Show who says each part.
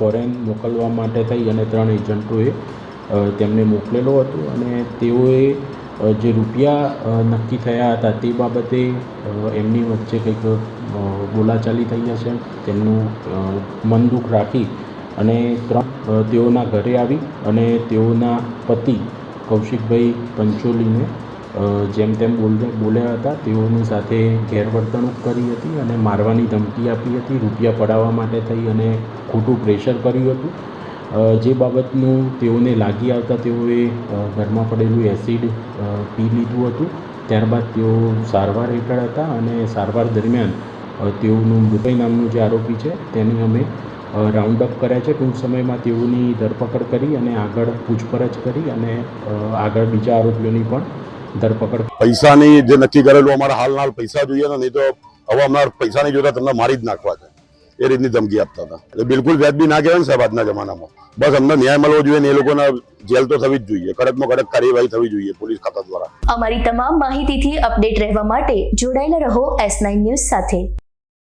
Speaker 1: Foreign મોકલવા માટે થઈ અને 3 એજન્ટોએ તેમને મોકલેલો હતો અને તેઓએ જે રૂપિયા નક્કી થયા હતા તે બાબતે એમની વચ્ચે કંઈક બોલાચાલી થઈ હશે। તેમનું મન દુઃખ રાખી અને તેઓના ઘરે આવી અને તેઓના પતિ કૌશિકભાઈ પંચોલીને જેમ તેમ બોલ્યા હતા, તેઓની સાથે ગેરવર્તણૂક કરી હતી અને મારવાની ધમકી આપી હતી। રૂપિયા પડાવવા માટે થઈ અને ખોટું પ્રેશર કર્યું હતું, જે બાબતનું તેઓને લાગી આવતા તેઓએ ઘરમાં પડેલું એસિડ પી લીધું હતું। ત્યારબાદ તેઓ સારવાર હેઠળ હતા અને સારવાર દરમિયાન તેઓનું મૃત્યુ નામનું જે આરોપી છે તેની અમે રાઉન્ડ અપ કર્યા છે। ટૂંક સમયમાં તેઓની ધરપકડ કરી અને આગળ પૂછપરછ કરી અને આગળ બીજા આરોપીઓની પણ ધરપકડ।
Speaker 2: પૈસાની જે નક્કી કરેલું અમારા હાલ પૈસા જોઈએ ને, નહીં તો હવે અમારા પૈસા નહીં જોતા તમને મારી જ નાખવા છે, એ રીતની ધમકી આપતા હતા। એટલે બિલકુલ વ્યાજબી ના કહેવાય ને સાહેબ આજના જમાનામાં। બસ અમને ન્યાય મળવો જોઈએ ને એ લોકોને જેલ તો થવી જ જોઈએ, કડકમાં કડક કાર્યવાહી થવી જોઈએ પોલીસ ખાતા દ્વારા।
Speaker 3: અમારી તમામ માહિતીથી અપડેટ રહેવા માટે જોડાયેલા રહો S9 ન્યૂઝ સાથે।